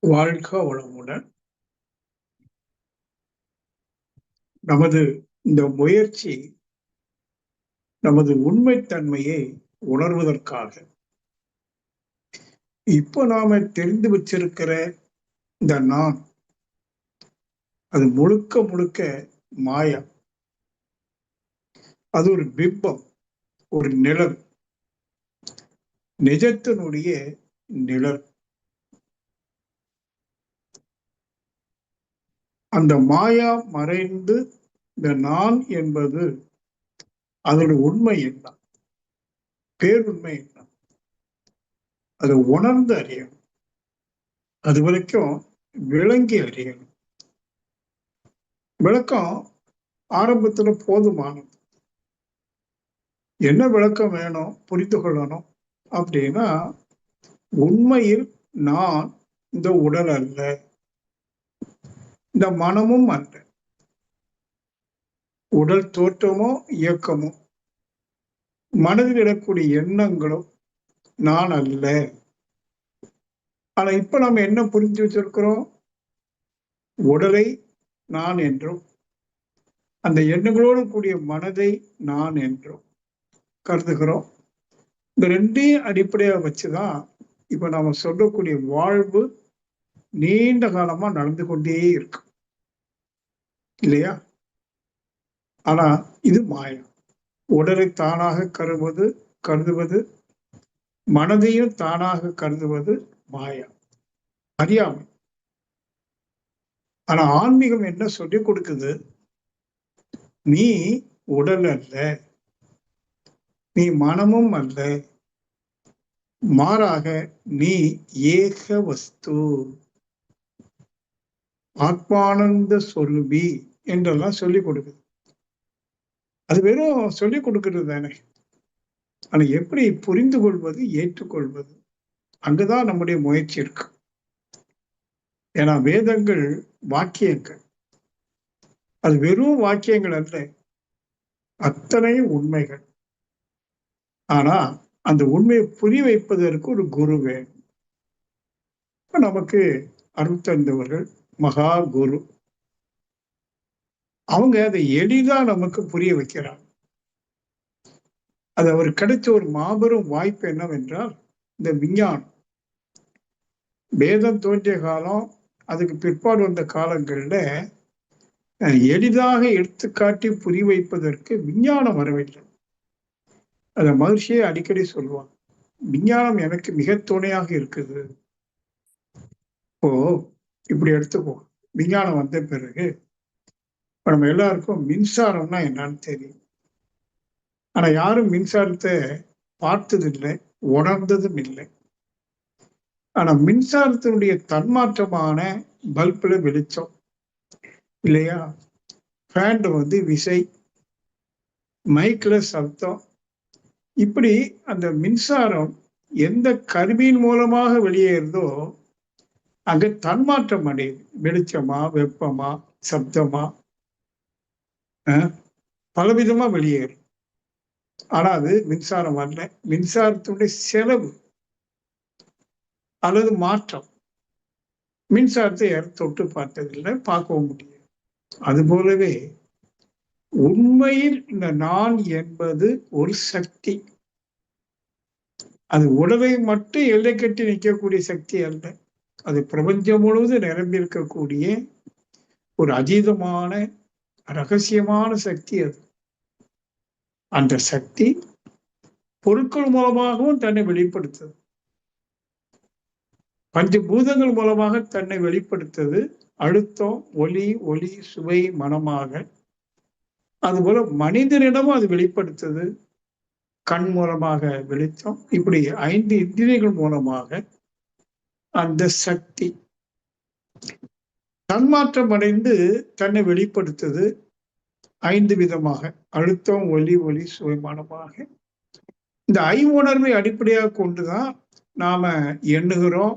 வாழ்க வளமுடன். நமது இந்த முயற்சி நமது உண்மைத்தன்மையை உணர்வதற்காக. இப்போ நாம தெரிந்து வச்சிருக்கிற இந்த நான், அது முழுக்க முழுக்க மாயா. அது ஒரு பிம்பம், ஒரு நிழல், நிஜத்தினுடைய நிழல். அந்த மாயா மறைந்து இந்த நான் என்பது அதோட உண்மை என்ன, பேருண்மை என்ன, அதை உணர்ந்து அறியணும். அது வரைக்கும் விளங்கி அறியணும். விளக்கம் ஆரம்பத்துல போதுமானது. என்ன விளக்கம் வேணும், புரிந்து கொள்ளணும் அப்படின்னா, உண்மையில் நான் இந்த உடல் அல்ல, இந்த மனமும் அல்ல. உடல் தோற்றமோ இயக்கமோ மனதில் இடக்கூடிய எண்ணங்களும் நான் அல்ல. ஆனா இப்ப நம்ம என்ன புரிஞ்சு வச்சிருக்கிறோம், உடலை நான் என்றும் அந்த எண்ணங்களோடு கூடிய மனதை நான் என்றும் கருதுகிறோம். இந்த ரெண்டையும் அடிப்படையாக வச்சுதான் இப்ப நாம சொல்லக்கூடிய வாழ்வு நீண்ட காலமா நடந்து கொண்டே இருக்கு, இல்லையா? ஆனா இது மாயம். உடலை தானாக கருதுவது, மனதையும் தானாக கருதுவது மாயா, அறியாமை. ஆனா ஆன்மீகம் என்ன சொல்லிக் கொடுக்குது, நீ உடல் அல்ல, நீ மனமும் அல்ல, மாறாக நீ ஏக வஸ்து, ஆத்மானந்த சொருபி என்றெல்லாம் சொல்லிக் கொடுக்குது. அது வெறும் சொல்லிக் கொடுக்கிறது தானே. ஆனா எப்படி புரிந்து கொள்வது, ஏற்றுக்கொள்வது, அங்குதான் நம்முடைய முயற்சி இருக்கு. ஏன்னா வேதங்கள் வாக்கியங்கள், அது வெறும் வாக்கியங்கள் அல்ல, அத்தனை உண்மைகள். ஆனா அந்த உண்மையை புரிய வைப்பதற்கு ஒரு குரு வேணும். நமக்கு அருள் தந்தவர்கள் மகா குரு, அவங்க அதை எளிதா நமக்கு புரிய வைக்கிறாங்க. அது அவர் கிடைச்ச ஒரு மாபெரும் வாய்ப்பு என்னவென்றால், இந்த விஞ்ஞானம். வேதம் தோன்றிய காலம், அதுக்கு பிற்பாடு வந்த காலங்கள்ல எளிதாக எடுத்துக்காட்டி புரிய வைப்பதற்கு விஞ்ஞானம் வரவில்லை. அத மகிழ்ச்சியை அடிக்கடி சொல்லுவாங்க, விஞ்ஞானம் எனக்கு மிக துணையாக இருக்குது. இப்போ இப்படி எடுத்துப்போம், விஞ்ஞானம் வந்த பிறகு நம்ம எல்லாருக்கும் மின்சாரம்னா என்னன்னு தெரியும். ஆனா யாரும் மின்சாரத்தை பார்த்ததில்லை, உணர்ந்ததும் இல்லை. ஆனா மின்சாரத்தினுடைய தன்மாற்றமான பல்புல வெளிச்சம், இல்லையா? ஃபேன்ல விசை, மைக்ல சப்தம். இப்படி அந்த மின்சாரம் எந்த கருவியின் மூலமாக வெளியேறுதோ அங்க தன்மாற்றம் அடையுது. வெளிச்சமா, வெப்பமா, சப்தமா, பலவிதமா வெளியேறும். ஆனா அது மின்சாரம் அல்ல. மின்சாரத்துடைய செலவு அல்லது மாற்றம். மின்சாரத்தை யாரும் தொட்டு பார்த்ததில்லை, பார்க்கவும் முடியாது. அது போலவே உண்மையில் இந்த நான் என்பது ஒரு சக்தி. அது உடலை மட்டும் எல்லை கட்டி நிற்கக்கூடிய சக்தி அல்ல, அது பிரபஞ்சம் முழுவதும் நிரம்பி இருக்கக்கூடிய ஒரு அதீதமான ரகசியமான சக்தி. அது அந்த சக்தி பொருட்கள் மூலமாகவும் தன்னை வெளிப்படுத்துது, பஞ்சபூதங்கள் மூலமாக தன்னை வெளிப்படுத்துது. அழுத்தம், ஒலி, சுவை, மனமாக. அதுபோல மனிதனிடமும் அது வெளிப்படுத்துது, கண் மூலமாக வெளிச்சம். இப்படி 5 இந்திரியங்கள் மூலமாக அந்த சக்தி தன்மாற்றம் அடைந்து தன்னை வெளிப்படுத்துது 5 விதமாக. அழுத்தம், ஒலி, சுவை, மனமாக. இந்த ஐவுணர்வை அடிப்படையாக கொண்டுதான் நாம எண்ணுகிறோம்,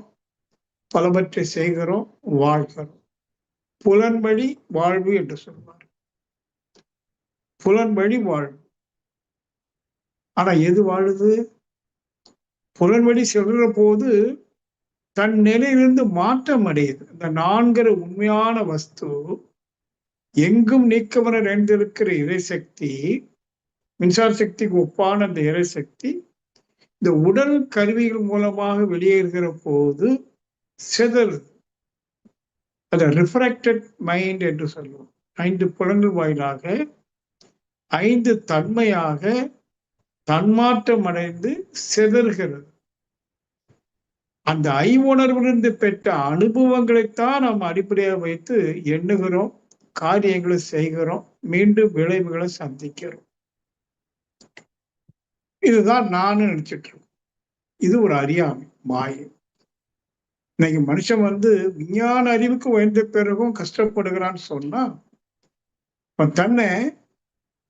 பலவற்றை செய்கிறோம், வாழ்கிறோம். புலன்வழி வாழ்வு என்று சொல்வார், புலன்வழி வாழ்வு. ஆனா எது வாழுது? புலன்வழி செல்ற போது தன் நிலையிலிருந்து மாற்றம் அடையுது. இந்த நான்கிற உண்மையான வஸ்து எங்கும் நீக்கமர நிறைந்திருக்கிற இறைசக்தி, மின்சார சக்திக்கு ஒப்பான அந்த இறைசக்தி இந்த உடல் கருவிகள் மூலமாக வெளியேறுகிற போது சிதறுது. அதை ரிஃப்ராக்டட் மைண்ட் என்று சொல்லுவோம். 5 புலன்கள் வாயிலாக 5 தன்மையாக தன்மாற்றம் அடைந்து சிதறுகிறது. அந்த ஐவுணர்விலிருந்து பெற்ற அனுபவங்களைத்தான் நாம் அடிப்படையாக வைத்து எண்ணுகிறோம், காரியங்களை செய்கிறோம், மீண்டும் விளைவுகளை சந்திக்கிறோம். இதுதான் நானும் நினைச்சிட்டு இருக்கேன். இது ஒரு அறியாமை, மாயை. இன்னைக்கு மனுஷன் விஞ்ஞான அறிவுக்கு உயர்ந்த பிறகும் கஷ்டப்படுகிறான்னு சொன்னா அவன் தன்னை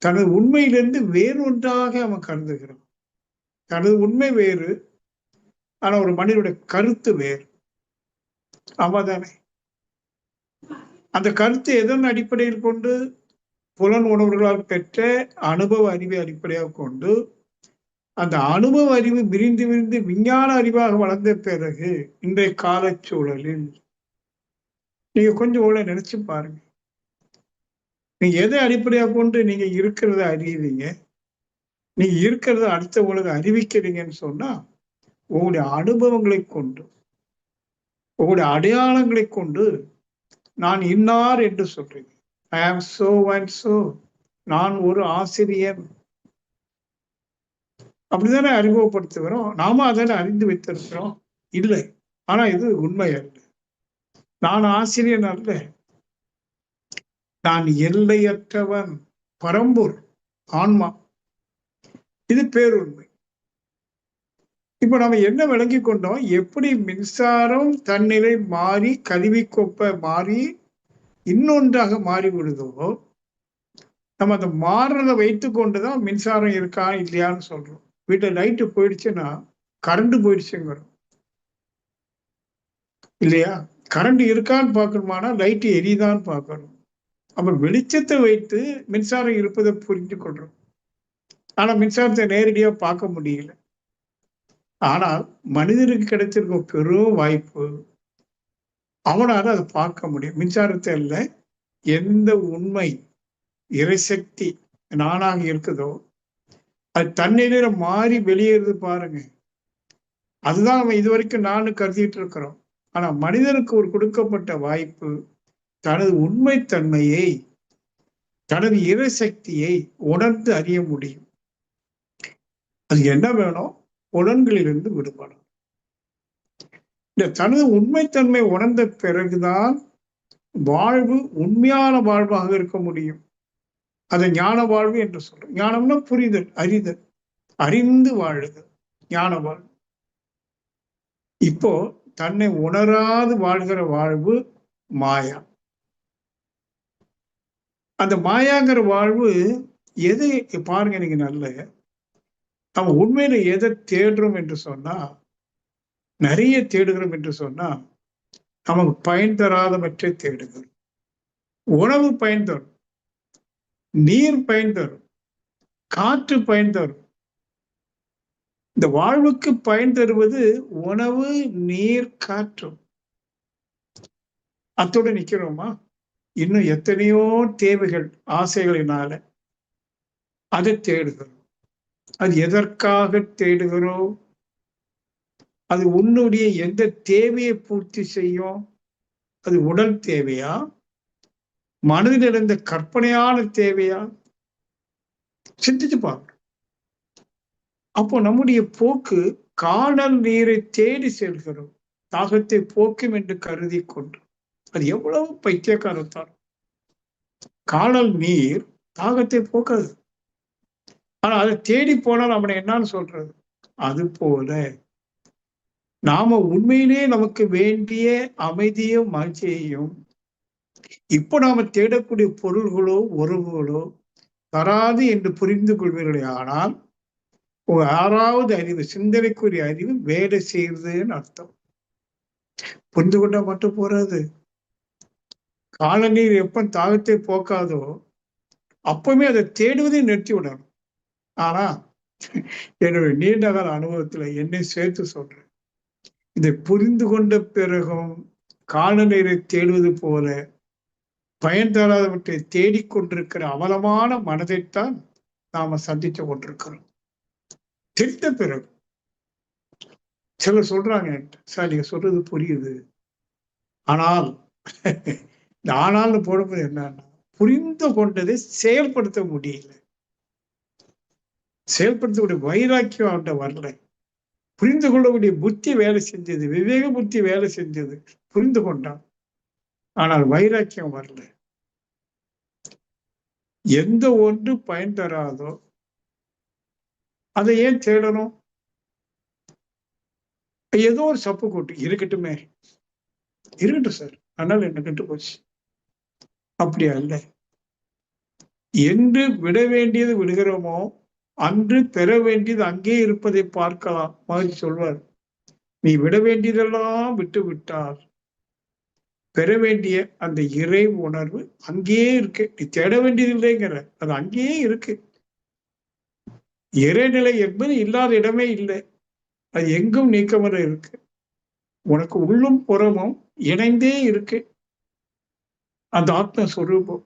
தனது உண்மையிலிருந்து வேறு ஒன்றாக அவன் கருதுகிறான். தனது உண்மை வேறு, ஆனா ஒரு மனிதனுடைய கருத்து வேறு. ஆமாதானே? அந்த கருத்து எதன் அடிப்படையில் கொண்டு? புலன் உணர்வுகளால் பெற்ற அனுபவ அறிவை அடிப்படையாக கொண்டு அந்த அனுபவ அறிவு விரிந்து விரிந்து விஞ்ஞான அறிவாக வளர்ந்த பிறகு இன்றைய காலச்சூழலில் நீங்க கொஞ்சம் உள்ள நினைச்சு பாருங்க. நீங்க எதை அடிப்படையாக கொண்டு நீங்க இருக்கிறத அறிவீங்க, நீங்க இருக்கிறத அடுத்தவங்களுக்கு அறிவிக்கிறீங்கன்னு சொன்னா உங்களுடைய அனுபவங்களை கொண்டு, உங்களுடைய அடையாளங்களை கொண்டு நான் இன்னார் என்று சொல்றீங்க. ஐ ஆம் சோ அண்ட் சோ, நான் ஒரு ஆசிரியர், அப்படித்தானே அறிமுகப்படுத்துகிறோம். நாம அதனை அறிந்து வைத்திருக்கிறோம். இல்லை, ஆனா இது உண்மை அல்ல. நான் ஆசிரியன் அல்ல, நான் எல்லையற்றவன், பரம்பொருள், ஆன்மா. இது பேருண்மை. இப்ப நம்ம என்ன விளங்கி கொண்டோம்? எப்படி மின்சாரம் தன்னிலை மாறி கருவி கொப்ப மாறி இன்னொன்றாக மாறி விடுதோ, நம்ம அந்த மாறுறதை வைத்து கொண்டுதான் மின்சாரம் இருக்கா இல்லையான்னு சொல்றோம். வீட்டுல லைட்டு போயிடுச்சுன்னா கரண்ட் போயிடுச்சுங்கிறோம் இல்லையா? கரண்ட் இருக்கான்னு பார்க்கணுமானா லைட்டு எரியுதான்னு பார்க்கணும். அப்ப வெளிச்சத்தை வைத்து மின்சாரம் இருப்பதை புரிந்து கொள்றோம். ஆனா மின்சாரத்தை நேரடியா பார்க்க முடியல. ஆனால் மனிதனுக்கு கிடைச்சிருக்க பெரும் வாய்ப்பு, அவனால அதை பார்க்க முடியும். மின்சாரத்தை அல்ல, எந்த உண்மை இறைசக்தி நானாக இருக்குதோ அது தன்னிலையில மாறி வெளியேறுது பாருங்க. அதுதான் நம்ம இதுவரைக்கும் நானும் கருதிட்டு இருக்கிறோம். ஆனா மனிதனுக்கு ஒரு கொடுக்கப்பட்ட வாய்ப்பு தனது உண்மைத்தன்மையை, தனது இறைசக்தியை உணர்ந்து அறிய முடியும். அது என்ன வேணும்? புலன்களிலிருந்து விடுபடும். இந்த தனது உண்மைத்தன்மை உணர்ந்த பிறகுதான் வாழ்வு உண்மையான வாழ்வாக இருக்க முடியும். அதை ஞான வாழ்வு என்று சொல்றோம். ஞானம்னா புரிதல், அறிதல், அறிந்து வாழுதல், ஞான வாழ்வு. இப்போ தன்னை உணராது வாழ்கிற வாழ்வு மாயா. அந்த மாயாங்கிற வாழ்வு எதை பாருங்க, நீங்க நல்ல நம்ம உண்மையில எதை தேடுறோம் என்று சொன்னா, நிறைய தேடுகிறோம் என்று சொன்னா நமக்கு பயன் தராதவற்றை தேடுகிறோம். உணவு பயன் தரும், நீர் பயன் தரும், காற்று பயன் தரும். இந்த வாழ்வுக்கு பயன் தருவது உணவு, நீர், காற்று. அத்தோடு நிக்கிறோமா? இன்னும் எத்தனையோ தேவைகள், ஆசைகளினால அதை தேடுகிறோம். அது எதற்காக தேடுகிறோம்? அது உன்னுடைய எந்த தேவையை பூர்த்தி செய்யும்? அது உடல் தேவையா, மனதில் இருந்த கற்பனையான தேவையா? சிந்திச்சு பார்க்கணும். அப்போ நம்முடைய போக்கு காணல் நீரை தேடி செல்கிறோம், தாகத்தை போக்கும் என்று கருதி கொண்டு. அது எவ்வளவு பைத்தியக்காரத்தான். காணல் நீர் தாகத்தை போக்காது, ஆனா அதை தேடி போனால் அவனை என்னன்னு சொல்றது? அது போல நாம உண்மையிலே நமக்கு வேண்டிய அமைதியும் மகிழ்ச்சியையும் இப்போ நாம தேடக்கூடிய பொருள்களோ உறவுகளோ தராது என்று புரிந்து கொள்வீர்களே, ஆனால் ஒரு 6வது அறிவு, சிந்தனைக்குரிய அறிவு வேலை செய்யுதுன்னு அர்த்தம். புரிந்து கொண்டா மட்டும் போறாது. காலநீர் எப்ப தாகத்தை போக்காதோ அப்பவுமே அதை தேடுவதை நிறுத்தி விடணும். ஆனா என்னுடைய நீண்டகால அனுபவத்துல என்னை சேர்த்து சொல்றேன், இதை புரிந்து கொண்ட பிறகும் காலநீரை தேடுவது போல பயன் தராதவற்றை தேடிக்கொண்டிருக்கிற அவலமான மனதைத்தான் நாம சந்தித்து கொண்டிருக்கிறோம். தெரிந்த பிறகு சிலர் சொல்றாங்க, சார் நீங்க சொல்றது புரியுது, ஆனால் இந்த ஆனால்னு போடும்போது என்னன்னா, புரிந்து கொண்டதை செயல்படுத்த முடியல, செயல்படுத்தக்கூடிய வைராக்கியம் அவன்கிட்ட வரல. புரிந்து கொள்ளக்கூடிய புத்தி வேலை செஞ்சது, விவேக புத்தி வேலை செஞ்சது, புரிந்து கொண்டான், ஆனால் வைராக்கியம் வரல. எந்த ஒன்று பயன் தராதோ அதை ஏன் தேடணும்? ஏதோ ஒரு சப்பு கூட்டு இருக்கட்டுமே, இருக்கட்டும் சார், அதனால என்ன கெட்டு போச்சு, அப்படியா இல்லை. என்று விட வேண்டியது விடுகிறோமோ அன்று பெற வேண்டியது அங்கே இருப்பதை பார்க்கலாம். மாதிரி சொல்வார், நீ விட வேண்டியதெல்லாம் விட்டு விட்டால் பெற வேண்டிய அந்த இறை உணர்வு அங்கேயே இருக்கு. நீ தேட வேண்டியது இல்லைங்கிற, அது அங்கேயே இருக்கு. இறைநிலை என்பது இல்லாத இடமே இல்லை, அது எங்கும் நீக்கமர இருக்கு. உனக்கு உள்ளும் புறமும் இணைந்தே இருக்கு அந்த ஆத்மஸ்வரூபம்.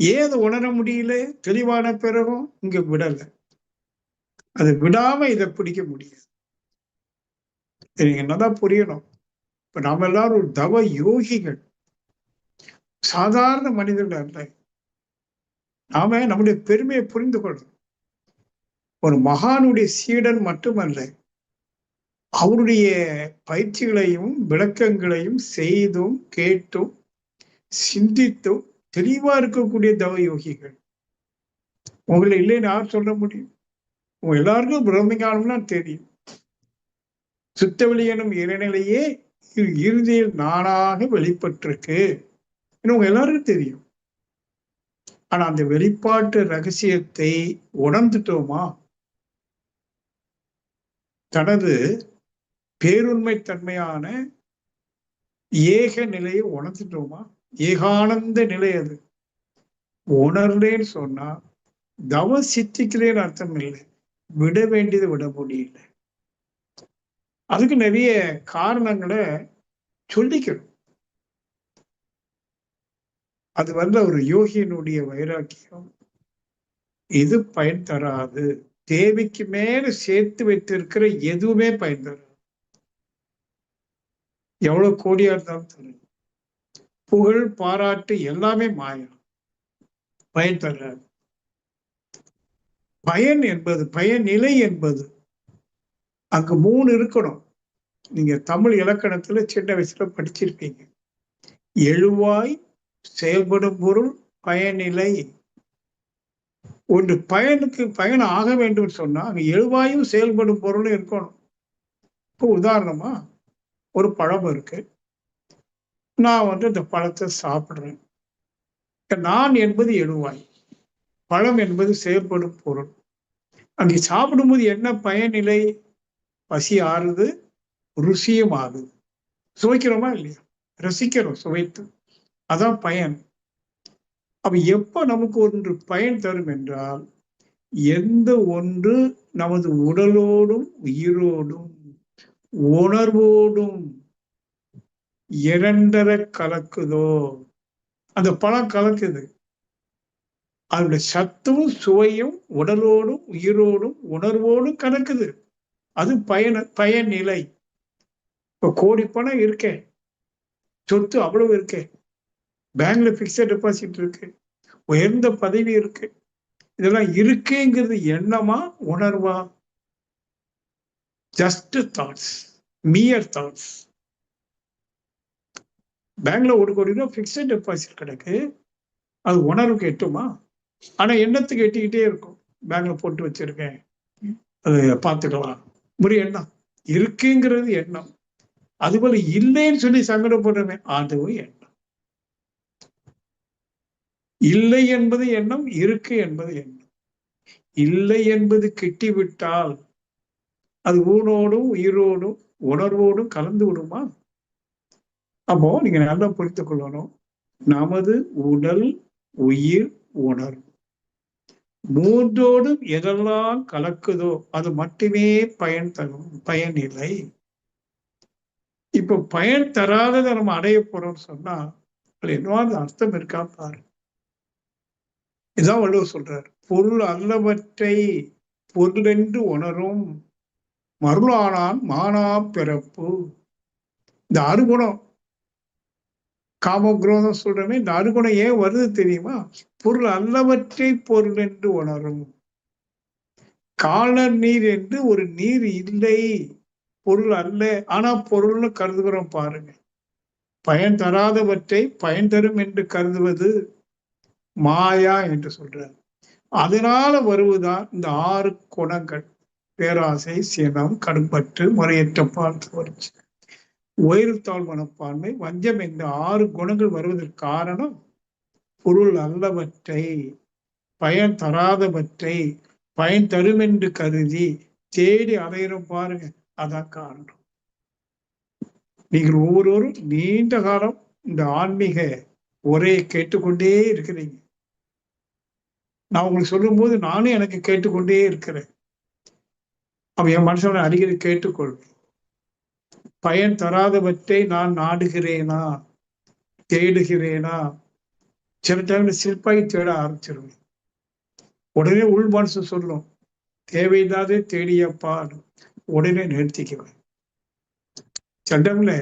ஏன் அதை உணர முடியல? தெளிவான பிறகும் இங்க விடல. அதை விடாம இதை பிடிக்க முடியாது. நீங்க என்னதான் புரியணும். இப்ப நாம எல்லாரும் ஒரு தவ யோகிகள், சாதாரண மனிதர்கள் அல்ல. நாம நம்முடைய பெருமையை புரிந்து கொள்ளணும். ஒரு மகானுடைய சீடன் மட்டுமல்ல, அவருடைய பயிற்சிகளையும் விளக்கங்களையும் செய்தும் கேட்டும் சிந்தித்தும் தெளிவா இருக்கக்கூடிய தவ யோகிகள். உங்களை இல்லைன்னு யார் சொல்ல முடியும்? உங்க எல்லாருக்கும் பிரம்மஞானம்னா தெரியும். சுத்தவெளி எனும் இறைநிலையே இறுதியில் நானாக வெளிப்பட்டிருக்கு உங்க எல்லாருக்கும் தெரியும். ஆனா அந்த வெளிப்பாட்டு ரகசியத்தை உணர்ந்துட்டோமா? தனது பேருண்மை தன்மையான ஏக நிலையை உணர்ந்துட்டோமா? ஏகானந்த நிலை. அது உணர்ந்தேன்னு சொன்னா தவ சித்திக்கிறேன்னு அர்த்தம் இல்லை, விட வேண்டியது விட முடியல. அதுக்கு நிறைய காரணங்களை சொல்லிக்கணும். அது ஒரு யோகியினுடைய வைராக்கியம். இது பயன் தராது. தேவைக்கு மேல சேர்த்து வைத்திருக்கிற எதுவுமே பயன் தராது. எவ்வளவு கோடியா இருந்தாலும் தரும். புகழ் பாராட்டு எல்லாமே மாயம், பயன் தராது. பயன் என்பது, பயனிலை என்பது அங்கு 3 இருக்கணும். நீங்க தமிழ் இலக்கணத்துல சின்ன வயசுல படிச்சிருப்பீங்க. எழுவாய், செயல்படும் பொருள், பயனிலை. ஒன்று பயனுக்கு பயன் ஆக வேண்டும் சொன்னா அங்க எழுவாயும் செயல்படும் பொருளும் இருக்கணும். இப்போ உதாரணமா ஒரு பழம் இருக்கு, நான் இந்த பழத்தை சாப்பிடுறேன். நான் என்பது எழுவாய், பழம் என்பது செயல்படும் பொருள். அங்கே சாப்பிடும்போது என்ன பயனிலை? பசி ஆறுது, ருசியும் ஆகுது. சுவைக்கிறோமா இல்லையா? ரசிக்கிறோம் சுவைத்து, அதான் பயன். அப்ப எப்ப நமக்கு ஒன்று பயன் தரும் என்றால், எந்த ஒன்று நமது உடலோடும் உயிரோடும் உணர்வோடும் இரண்டர கலக்குதோ, அந்த பழம் கலக்குது, அதனுடைய சத்தும் சுவையும் உடலோடும் உயிரோடும் உணர்வோடும் கலக்குது, அது பயனிலை. இப்ப கோடி பணம் இருக்கே, சொத்து அவ்வளவு இருக்கே, பேங்க்ல பிக்சட் டெபாசிட் இருக்கு, உயர்ந்த பதவி இருக்கு, இதெல்லாம் இருக்குங்கிறது எண்ணமா உணர்வா? Just thoughts, mere thoughts. பேங்க்ல 1 கோடி ரூபாய் பிக்சட் டெபாசிட் கிடக்கு, அது உணர்வுக்கு எட்டுமா? ஆனா எண்ணத்துக்கு எட்டிக்கிட்டே இருக்கும். பேங்க்ல போட்டு வச்சிருக்கேன், அது பார்த்துக்கலாம், ஒரு எண்ணம். இருக்குங்கிறது எண்ணம். அதுபோல இல்லைன்னு சொல்லி சங்கடப்படுறமே, அதுவும் எண்ணம். இல்லை என்பது எண்ணம், இருக்கு என்பது எண்ணம். இல்லை என்பது கிட்டிவிட்டால் அது ஊனோடும் உயிரோடும் உணர்வோடும் கலந்து விடுமா? அப்போ நீங்க நல்லா புரிந்து கொள்ளணும், நமது உடல் உயிர் உணர்வு மூன்றோடும் எதெல்லாம் கலக்குதோ அது மட்டுமே பயன் தரும், பயனில்லை. இப்ப பயன் தராததை நம்ம அடைய போறோம்னு சொன்னா அது என்னவாது அர்த்தம் இருக்கா பாரு. இதான் வள்ளுவர் சொல்றாரு. பொருள் அல்லவற்றை பொருள் என்று உணரும் மருளானான் மானா பிறப்பு. இந்த அறுகுணம் காமக்ரோதம் சொல்றமே, இந்த அறுகுணம் ஏன் வருது தெரியுமா? பொருள் அல்லவற்றை பொருள் என்று உணரும். காணல் நீர் என்று ஒரு நீர் இல்லை, பொருள் அல்ல, ஆனா பொருள்னு கருதுகிறோம் பாருங்க. பயன் தராதவற்றை பயன் தரும் என்று கருதுவது மாயா என்று சொல்றார். அதனால வருவதுதான் இந்த 6 குணங்கள். பேராசை, சினம், கடும்பற்று, முறையற்ற பால்வரிச்சு, உயர்த்தாள் மனப்பான்மை, வஞ்சம் இந்த 6 குணங்கள் வருவதற்கு காரணம் பொருள் அல்லவற்றை பயன் தராதவற்றை பயன் தரும் என்று கருதி தேடி அலையிறோம் பாருங்க. அதான் காரணம். நீங்கள் ஒவ்வொருவரும் நீண்ட காலம் இந்த ஆன்மீக உரையை கேட்டுக்கொண்டே இருக்கிறீங்க. நான் உங்களுக்கு சொல்லும் போது நானும் எனக்கு கேட்டுக்கொண்டே இருக்கிறேன். அவன் என் மனுஷனை அடிக்கடி கேட்டுக்கொள்வேன். பயன் தராதவற்றை நான் நாடுகிறேனா, தேடுகிறேனா? சில டைம்ல சிற்பாகி தேட ஆரம்பிச்சிருவேன். உடனே உள் மனசு சொல்லும், தேவையில்லாதே தேடியப்பா, உடனே நிறுத்திக்குவேன். சில டைம்ல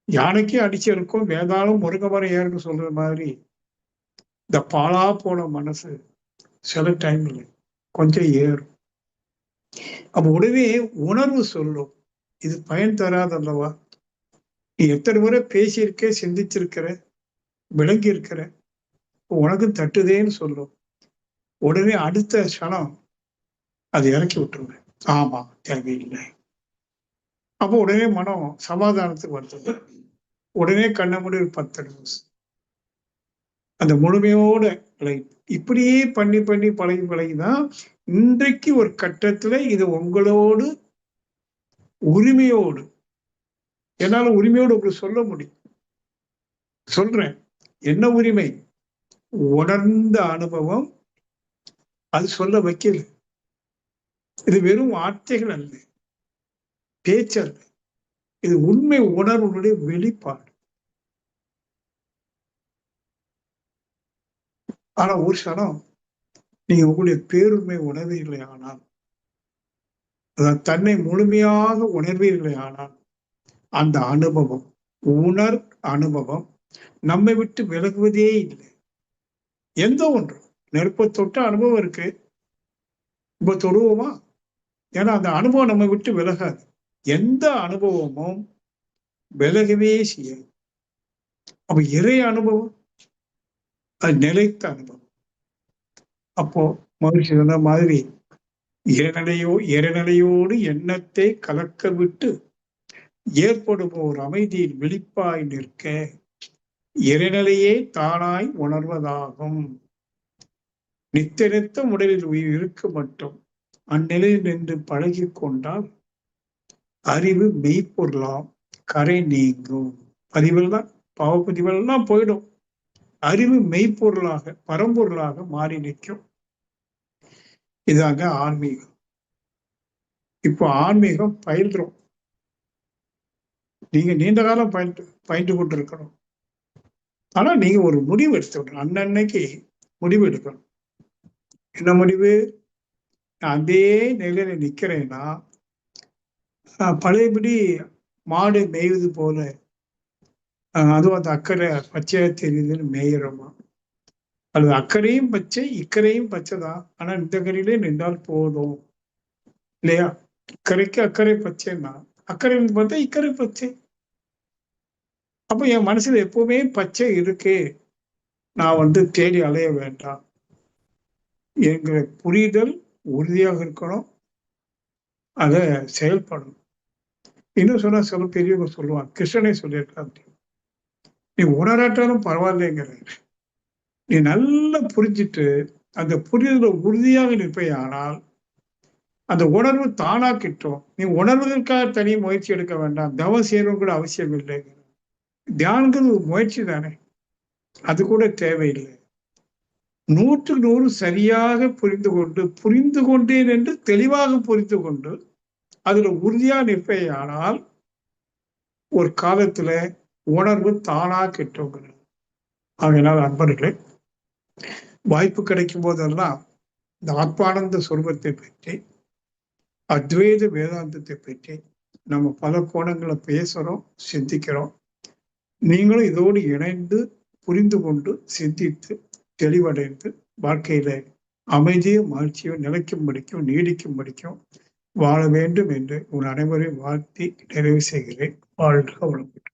யானைக்கே அடிச்சிருக்கும், வேதாளம் முருங்கமரம் ஏறுன்னு சொல்ற மாதிரி இந்த பாலா போன மனசு சில டைம்ல கொஞ்சம் ஏறும். அப்ப உடனே உணர்வு சொல்லும், இது பயன் தராதல்லவா, நீ எத்தனை முறை பேசியிருக்க, சிந்திச்சிருக்கிற, விளங்கி இருக்கிற, உனக்கு தட்டுதேன்னு சொல்லும். உடனே அடுத்த க்ஷணம் அதை இறக்கி விட்டுருவேன். ஆமா, தேவையில்லை. அப்போ உடனே மனம் சமாதானத்துக்கு வருது. உடனே கண்ண மூடி ஒரு 10 நிமிஷம் அந்த முழுமையோட இப்படியே பண்ணி பண்ணி பழகி பழகிதான் இன்றைக்கு ஒரு கட்டத்துல இது உங்களோடு உரிமையோடு, என்னால உரிமையோடு உங்களுக்கு சொல்ல முடியும். சொல்றேன், என்ன உரிமை? உணர்ந்த அனுபவம் அது சொல்ல வைக்கல. இது வெறும் வார்த்தைகள் அல்ல, பேச்சல்ல, இது உண்மை உணர்வுடைய வெளிப்பாடு. ஆனா ஒரு க்ஷணம் நீங்க உங்களுடைய பேருண்மை உணர்வீர்களே ஆனால், அதான் தன்னை முழுமையாக உணர்வீர்களே ஆனால், அந்த அனுபவம் அனுபவம் நம்மை விட்டு விலகுவதே இல்லை. எந்த ஒன்று நெருப்பை தொட்ட அனுபவம் இருக்கு, இப்ப தொடுவோமா? ஏன்னா அந்த அனுபவம் நம்மை விட்டு விலகாது. எந்த அனுபவமும் விலகவே செய்யாது. அப்ப இறை அனுபவம் அது நிலைத்த அனுபவம். அப்போ மகிழ்ச்சி சொன்ன மாதிரி இறைநிலையோடு எண்ணத்தை கலக்க விட்டு ஏற்படும் ஒரு அமைதியில் விழிப்பாய் நிற்க இறைநிலையே தானாய் உணர்வதாகும். நித்த உடலில் உயிர் இருக்க மட்டும் அந்நிலையில் நின்று பழகி கொண்டால் அறிவு மெய்ப்பொருளாம் கரை நீங்கும். பதிவெல்லாம் பாவப்பதிவெல்லாம் போயிடும். அறிவு மெய்ப்பொருளாக பரம்பொருளாக மாறி நிற்கும். இதாங்க ஆன்மீகம். இப்போ ஆன்மீகம் பயில்றோம். நீங்க நீண்ட காலம் பயின்று கொண்டிருக்கணும். ஆனா நீங்க ஒரு முடிவு எடுத்துக்கணும். அன்னன்னைக்கு முடிவு எடுக்கணும். என்ன முடிவு? அதே நிலையில நிக்கிறேன்னா பழையபடி மாடு மேய்வது போல, அதுவும் அந்த அக்கறை பச்சையா தெரியுதுன்னு மேயிறோமா? அல்லது அக்கறையும் பச்சை இக்கரையும் பச்சைதான், ஆனா இந்த கரையிலே நின்றால் போதும் இல்லையா? இக்கரைக்கு அக்கறை பச்சைன்னா அக்கறை பார்த்தா இக்கரை பச்சை. அப்ப என் மனசுல எப்பவுமே பச்சை இருக்கு, நான் தேடி அலைய வேண்டாம் என்கிற புரிதல் உறுதியாக இருக்கணும். அதை செயல்படணும். இன்னும் சொன்னா சில பெரியவங்க சொல்லுவாங்க, கிருஷ்ணனே சொல்லியிருக்காங்க, நீ உணராட்டாலும் பரவாயில்லைங்கிற, நீ நல்லா புரிஞ்சிட்டு அந்த புரிதல உறுதியாக நிற்பையானால் அந்த உணர்வு தானா கிட்டும். நீ உணர்வதற்காக தனி முயற்சி எடுக்க வேண்டாம், தவம் செய்யணும் கூட அவசியம் இல்லை. தியானங்கிறது ஒரு முயற்சி தானே, அது கூட தேவையில்லை. 100% சரியாக புரிந்து கொண்டேன் என்று தெளிவாக புரிந்து கொண்டு அதுல உறுதியா நிற்பேயானால் ஒரு காலத்துல உணர்வு தானா கெட்டவங்க. அதனால் அன்பர்களே, வாய்ப்பு கிடைக்கும் போதெல்லாம் இந்த ஆத்மானந்த சொரூபத்தை பற்றி, அத்வைத வேதாந்தத்தை பற்றி நம்ம பல கோணங்களை பேசுறோம், சிந்திக்கிறோம். நீங்களும் இதோடு இணைந்து புரிந்து கொண்டு சிந்தித்து தெளிவடைந்து வாழ்க்கையில அமைதியும் மகிழ்ச்சியும் நிலைக்கும்படிக்கும் நீடிக்கும்படிக்கும் வாழ வேண்டும் என்று உன் அனைவரையும் வாழ்த்தி நிறைவு செய்கிறேன். வாழ்க வளமுடன்.